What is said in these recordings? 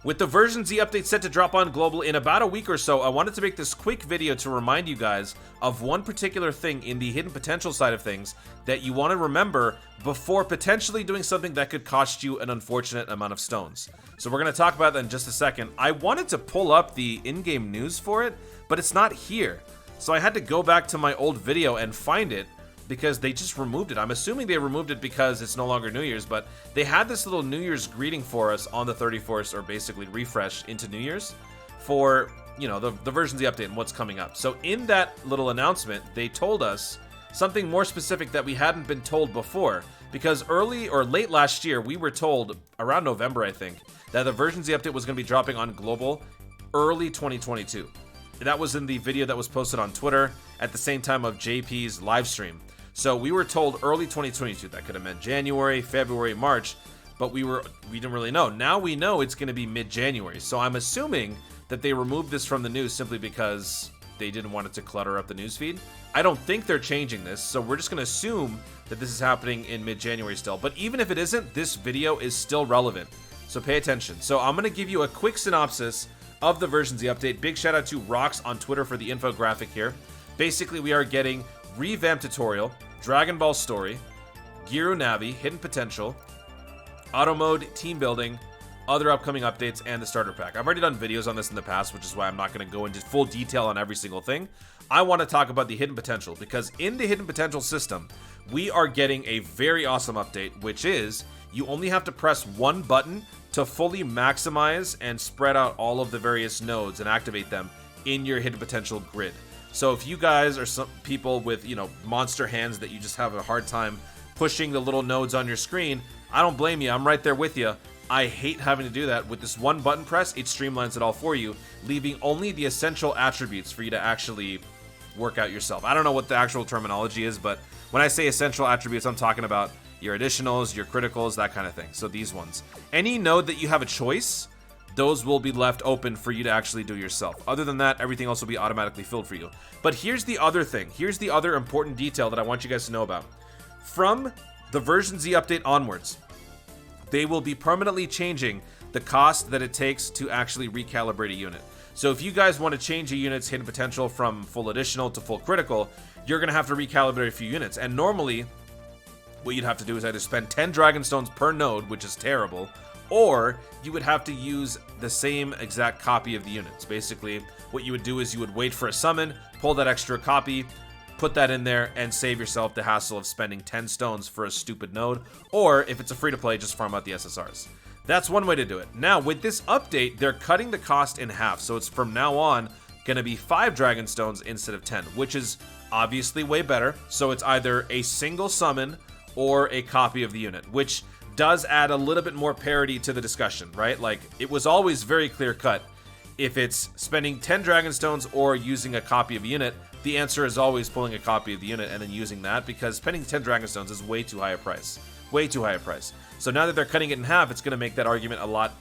With the version Z update set to drop on global in about a week or so, I wanted to make this quick video to remind you guys of one particular thing in the hidden potential side of things that you want to remember before potentially doing something that could cost you an unfortunate amount of stones. So we're going to talk about that in just a second. I wanted to pull up the in-game news for it, but it's not here. So I had to go back to my old video and find it, because they just removed it. I'm assuming they removed it because it's no longer New Year's, but they had this little New Year's greeting for us on the 31st, or basically refresh into New Year's for, you know, the version Z update and what's coming up. So in that little announcement, they told us something more specific that we hadn't been told before, because early or late last year, we were told around November, I think, that the version Z update was going to be dropping on global early 2022. That was in the video that was posted on Twitter at the same time of JP's live stream. So we were told early 2022. That could have meant January, February, March, but we didn't really know. Now we know it's going to be mid-January. So I'm assuming that they removed this from the news simply because they didn't want it to clutter up the newsfeed. I don't think they're changing this, so we're just going to assume that this is happening in mid-January still. But even if it isn't, this video is still relevant. So pay attention. So I'm going to give you a quick synopsis of the version Z update. Big shout out to Rocks on Twitter for the infographic here. Basically, we are getting revamped tutorial, Dragon Ball story, Giru Navi, hidden potential, auto mode, team building, other upcoming updates, and the starter pack. I've already done videos on this in the past, which is why I'm not going to go into full detail on every single thing. I want to talk about the hidden potential, because in the hidden potential system, we are getting a very awesome update, which is you only have to press one button to fully maximize and spread out all of the various nodes and activate them in your hidden potential grid. So if you guys are some people with, you know, monster hands that you just have a hard time pushing the little nodes on your screen, I don't blame you. I'm right there with you. I hate having to do that. With this one button press, it streamlines it all for you, leaving only the essential attributes for you to actually work out yourself. I don't know what the actual terminology is, but when I say essential attributes, I'm talking about your additionals, your criticals, that kind of thing. So these ones. Any node that you have a choice, those will be left open for you to actually do yourself. Other than that, everything else will be automatically filled for you. But here's the other thing. Here's the other important detail that I want you guys to know about. From the version Z update onwards, they will be permanently changing the cost that it takes to actually recalibrate a unit. So if you guys want to change a unit's hidden potential from full additional to full critical, you're going to have to recalibrate a few units. And normally, what you'd have to do is either spend 10 Dragon Stones per node, which is terrible, or you would have to use the same exact copy of the units. Basically, what you would do is you would wait for a summon, pull that extra copy, put that in there, and save yourself the hassle of spending 10 stones for a stupid node, or if it's a free-to-play, just farm out the SSRs. That's one way to do it. Now, with this update, they're cutting the cost in half, so it's from now on going to be 5 Dragon Stones instead of 10, which is obviously way better. So it's either a single summon or a copy of the unit, which does add a little bit more parity to the discussion, right? Like, it was always very clear-cut. If it's spending 10 Dragon Stones or using a copy of a unit, the answer is always pulling a copy of the unit and then using that, because spending 10 Dragon Stones is way too high a price. Way too high a price. So now that they're cutting it in half, it's going to make that argument a lot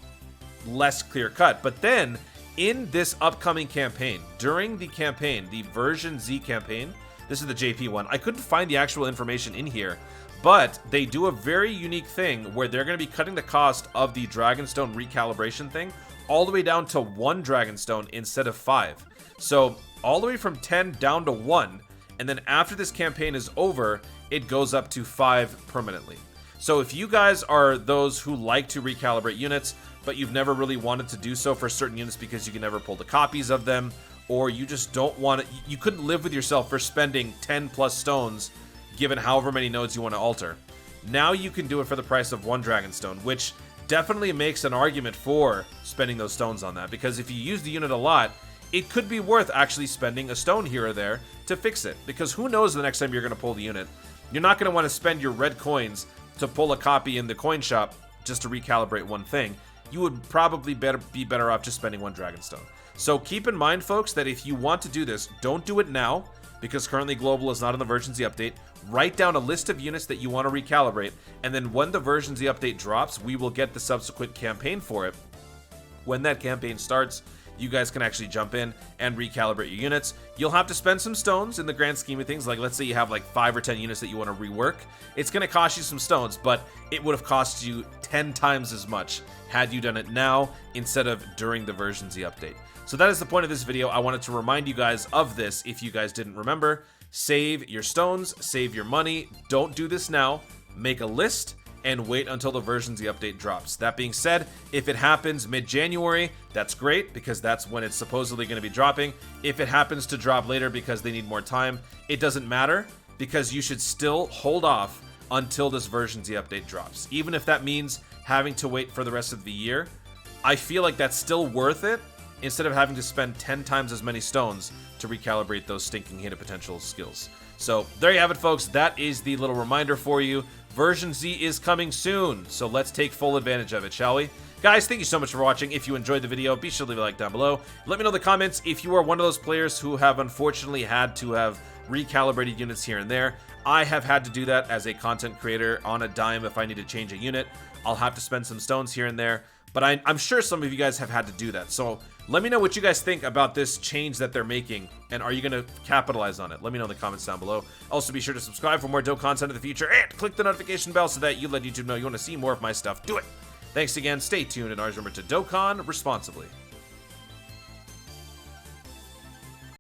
less clear-cut. But then, in this upcoming campaign, during the campaign, the version Z campaign, this is the JP one, I couldn't find the actual information in here, but they do a very unique thing where they're going to be cutting the cost of the Dragonstone recalibration thing all the way down to 1 Dragonstone instead of 5. So all the way from 10 down to 1, and then after this campaign is over, it goes up to 5 permanently. So if you guys are those who like to recalibrate units, but you've never really wanted to do so for certain units because you can never pull the copies of them, or you just don't want to, you couldn't live with yourself for spending 10 plus stones given however many nodes you want to alter. Now you can do it for the price of 1 Dragonstone, which definitely makes an argument for spending those stones on that, because if you use the unit a lot, it could be worth actually spending a stone here or there to fix it, because who knows the next time you're going to pull the unit. You're not going to want to spend your red coins to pull a copy in the coin shop just to recalibrate one thing. You would probably be better off just spending 1 Dragonstone. So keep in mind, folks, that if you want to do this, don't do it now, because currently Global is not in the version Z update. Write down a list of units that you want to recalibrate, and then when the version Z update drops, we will get the subsequent campaign for it. When that campaign starts, you guys can actually jump in and recalibrate your units. You'll have to spend some stones in the grand scheme of things. Like, let's say you have like 5 or 10 units that you want to rework. It's going to cost you some stones, but it would have cost you 10 times as much had you done it now instead of during the version Z update. So that is the point of this video. I wanted to remind you guys of this if you guys didn't remember. Save your stones, save your money. Don't do this now. Make a list and wait until the version Z update drops. That being said, if it happens mid-January, that's great because that's when it's supposedly going to be dropping. If it happens to drop later because they need more time, it doesn't matter because you should still hold off until this version Z update drops. Even if that means having to wait for the rest of the year, I feel like that's still worth it instead of having to spend 10 times as many stones to recalibrate those stinking hidden potential skills. So there you have it, folks. That is the little reminder for you. Version Z is coming soon, so let's take full advantage of it, shall we? Guys, thank you so much for watching. If you enjoyed the video, be sure to leave a like down below. Let me know in the comments if you are one of those players who have unfortunately had to have recalibrated units here and there. I have had to do that as a content creator on a dime. If I need to change a unit, I'll have to spend some stones here and there. But I'm sure some of you guys have had to do that. So let me know what you guys think about this change that they're making. And are you going to capitalize on it? Let me know in the comments down below. Also, be sure to subscribe for more dope content in the future. And click the notification bell so that you let YouTube know you want to see more of my stuff. Do it! Thanks again. Stay tuned. And always remember to Dokkan responsibly.